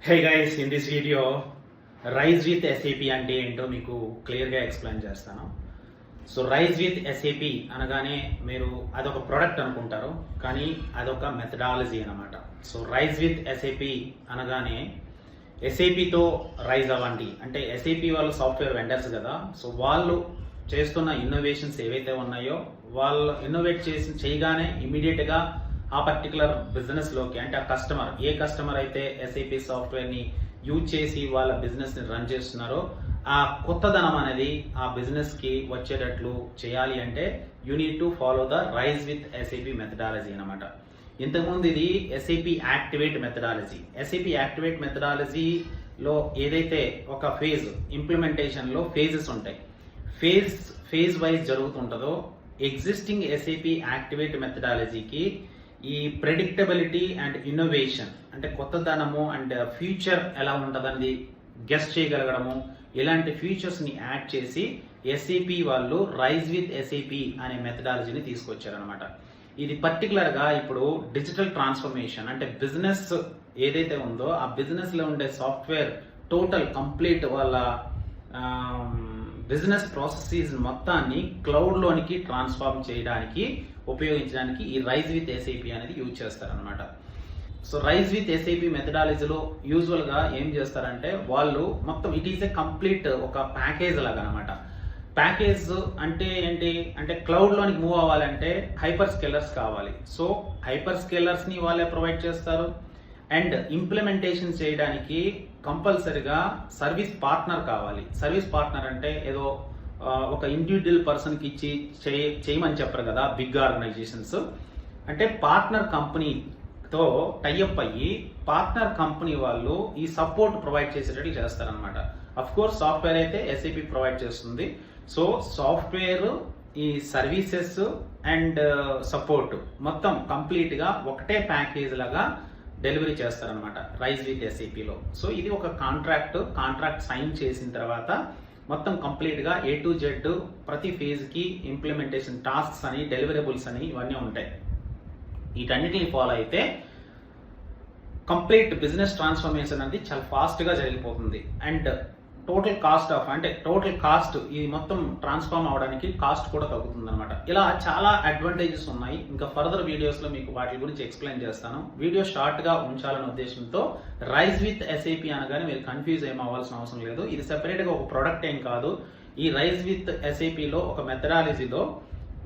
Hey guys, in this video, rise with SAP అంటే ఏంటో మీకు క్లియర్గా ఎక్స్ప్లెయిన్ చేస్తాను. సో రైజ్ విత్ ఎస్ఏపి అనగానే మీరు అదొక ప్రోడక్ట్ అనుకుంటారు, కానీ అదొక మెథడాలజీ అనమాట. సో రైజ్ విత్ ఎస్ఏపి అనగానే ఎస్ఏపితో రైజ్ అవ్వండి అంటే ఎస్ఏపి వాళ్ళు సాఫ్ట్వేర్ వెండర్స్ కదా. సో వాళ్ళు చేస్తున్న ఇన్నోవేషన్స్ ఏవైతే ఉన్నాయో వాళ్ళు ఇన్నోవేట్ చేయగానే ఇమీడియట్గా ఆ పర్టికులర్ బిజినెస్లోకి అంటే ఆ కస్టమర్ ఏ కస్టమర్ అయితే ఎస్ఏపి సాఫ్ట్వేర్ని యూజ్ చేసి వాళ్ళ బిజినెస్ని రన్ చేస్తున్నారో ఆ కొత్తదనం అనేది ఆ బిజినెస్కి వచ్చేటట్లు చేయాలి అంటే you need to follow the rise with SAP methodology అనమాట. ఇంతకుముందు ఇది SAP activate methodology. SAP activate మెథడాలజీలో ఏదైతే ఒక ఫేజ్ ఇంప్లిమెంటేషన్లో ఫేజెస్ ఉంటాయి, ఫేజ్ వైజ్ జరుగుతుంటుందో ఎగ్జిస్టింగ్ ఎస్ఏపి యాక్టివేట్ మెథడాలజీకి ఈ ప్రెడిక్టబిలిటీ అండ్ ఇన్నోవేషన్ అంటే కొత్తదనము అండ్ ఫ్యూచర్ ఎలా ఉంటుందని గెస్ట్ చేయగలగడము, ఇలాంటి ఫ్యూచర్స్ని యాడ్ చేసి ఎస్ఏపి వాళ్ళు రైజ్ విత్ ఎస్ఏపి అనే మెథడాలజీని తీసుకొచ్చారనమాట. ఇది పర్టికులర్గా ఇప్పుడు డిజిటల్ ట్రాన్స్ఫర్మేషన్ అంటే బిజినెస్ ఏదైతే ఉందో ఆ బిజినెస్లో ఉండే సాఫ్ట్వేర్ టోటల్ కంప్లీట్ వాళ్ళ బిజినెస్ ప్రాసెసెస్ మొత్తాన్ని క్లౌడ్లోనికి ట్రాన్స్ఫార్మ్ చేయడానికి ఉపయోగించడానికి ఈ రైజ్ విత్ ఎస్ఏపి అనేది యూజ్ చేస్తారనమాట. సో రైజ్ విత్ ఎస్ఏపి మెథడాలజీలో యూజువల్గా ఏం చేస్తారంటే వాళ్ళు మొత్తం ఇట్ ఈస్ ఏ కంప్లీట్ ఒక ప్యాకేజ్ లాగా అనమాట. ప్యాకేజ్ అంటే ఏంటి అంటే క్లౌడ్లోనికి మూవ్ అవ్వాలంటే హైపర్ స్కేలర్స్ కావాలి. సో హైపర్ స్కేలర్స్ని వాళ్ళే ప్రొవైడ్ చేస్తారు అండ్ ఇంప్లిమెంటేషన్ చేయడానికి కంపల్సరిగా సర్వీస్ పార్ట్నర్ కావాలి. సర్వీస్ పార్ట్నర్ అంటే ఏదో ఒక ఇండివిజువల్ పర్సన్కి ఇచ్చి చేయమని చెప్పరు కదా బిగ్ ఆర్గనైజేషన్స్. అంటే పార్ట్నర్ కంపెనీతో టైఅప్ అయ్యి పార్ట్నర్ కంపెనీ వాళ్ళు ఈ సపోర్ట్ ప్రొవైడ్ చేసేటట్లు చేస్తారనమాట. అఫ్ కోర్స్ సాఫ్ట్వేర్ అయితే ఎస్ఏపి ప్రొవైడ్ చేస్తుంది. సో సాఫ్ట్వేర్ ఈ సర్వీసెస్ అండ్ సపోర్ట్ మొత్తం కంప్లీట్గా ఒకటే ప్యాకేజ్ లాగా డెలివరీ చేస్తారనమాట రైజ్ విత్ ఎస్ఏపిలో. సో ఇది ఒక కాంట్రాక్ట్ సైన్ చేసిన తర్వాత మొత్తం కంప్లీట్గా ఏ టు జెడ్ ప్రతి ఫేజ్కి ఇంప్లిమెంటేషన్ టాస్క్స్ అని డెలివరబుల్స్ అని ఇవన్నీ ఉంటాయి. వీటన్నిటిని ఫాలో అయితే కంప్లీట్ బిజినెస్ ట్రాన్స్ఫర్మేషన్ అనేది చాలా ఫాస్ట్గా జరిగిపోతుంది అండ్ టోటల్ కాస్ట్ ఇది మొత్తం ట్రాన్స్ఫార్మ్ అవడానికి కాస్ట్ కూడా తగ్గుతుంది అనమాట. ఇలా చాలా అడ్వాంటేజెస్ ఉన్నాయి. ఇంకా ఫర్దర్ వీడియోస్లో మీకు వాటి గురించి ఎక్స్ప్లెయిన్ చేస్తాను. వీడియో షార్ట్గా ఉంచాలనే ఉద్దేశంతో రైజ్ విత్ ఎస్ఏపి అనగానే మీరు కన్ఫ్యూజ్ ఏమవ్వాల్సిన అవసరం లేదు. ఇది సెపరేట్గా ఒక ప్రోడక్ట్ ఏం కాదు. ఈ రైజ్ విత్ ఎస్ఏపిలో ఒక మెథడాలజీలో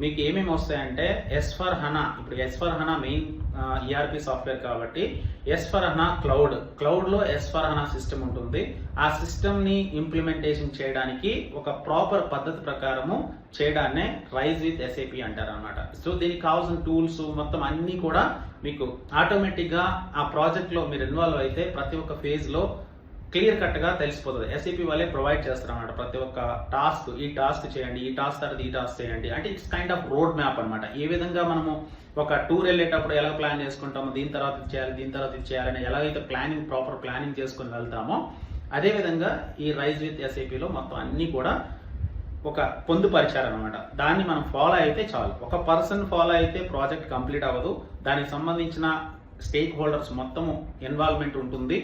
మీకు ఏమేమి వస్తాయంటే S/4HANA, ఇప్పుడు S/4HANA మెయిన్ ఈఆర్పి సాఫ్ట్వేర్ కాబట్టి S/4HANA క్లౌడ్లో S/4HANA సిస్టమ్ ఉంటుంది. ఆ సిస్టమ్ని ఇంప్లిమెంటేషన్ చేయడానికి ఒక ప్రాపర్ పద్ధతి ప్రకారము చేయడాన్నే రైజ్ విత్ ఎస్ఏపి అంటారు అనమాట. సో దీనికి కావాల్సిన టూల్స్ మొత్తం అన్నీ కూడా మీకు ఆటోమేటిక్గా ఆ ప్రాజెక్ట్లో మీరు ఇన్వాల్వ్ అయితే ప్రతి ఒక్క ఫేజ్లో క్లియర్ కట్గా తెలిసిపోతుంది. ఎస్ఏపి వాళ్ళే ప్రొవైడ్ చేస్తారన్నమాట. ప్రతి ఒక్క టాస్క్ ఈ టాస్క్ చేయండి, ఈ టాస్క్ తర్వాత ఈ టాస్క్ చేయండి అంటే it's kind of road map అనమాట. ఏ విధంగా మనము ఒక టూర్ వెళ్ళేటప్పుడు ఎలా ప్లాన్ చేసుకుంటామో దీని తర్వాత ఇది చేయాలి, దీని తర్వాత ఇది చేయాలని ఎలాగైతే ప్రాపర్ ప్లానింగ్ చేసుకుని వెళ్తామో అదేవిధంగా ఈ రైజ్ విత్ ఎస్ఏపిలో మొత్తం అన్నీ కూడా ఒక పొందుపరిచారనమాట. దాన్ని మనం ఫాలో అయితే చాలు. ఒక పర్సన్ ఫాలో అయితే ప్రాజెక్ట్ కంప్లీట్ అవ్వదు. దానికి సంబంధించిన స్టేక్ హోల్డర్స్ మొత్తము ఇన్వాల్వ్మెంట్ ఉంటుంది.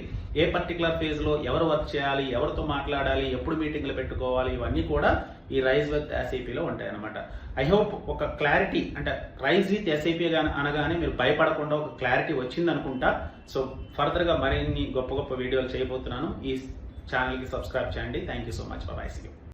ఏ పర్టికులర్ ఫేజ్లో ఎవరు వర్క్ చేయాలి, ఎవరితో మాట్లాడాలి, ఎప్పుడు మీటింగ్లు పెట్టుకోవాలి, ఇవన్నీ కూడా ఈ రైజ్ విత్ ఎస్ఏపిలో ఉంటాయి అనమాట. ఐ హోప్ ఒక క్లారిటీ అంటే రైజ్ విత్ ఎస్ఏపి అనగానే మీరు భయపడకుండా ఒక క్లారిటీ వచ్చింది అనుకుంటా. సో ఫర్దర్గా మరిన్ని గొప్ప వీడియోలు చేయబోతున్నాను. ఈ ఛానల్కి సబ్స్క్రైబ్ చేయండి. Thank you so much. By.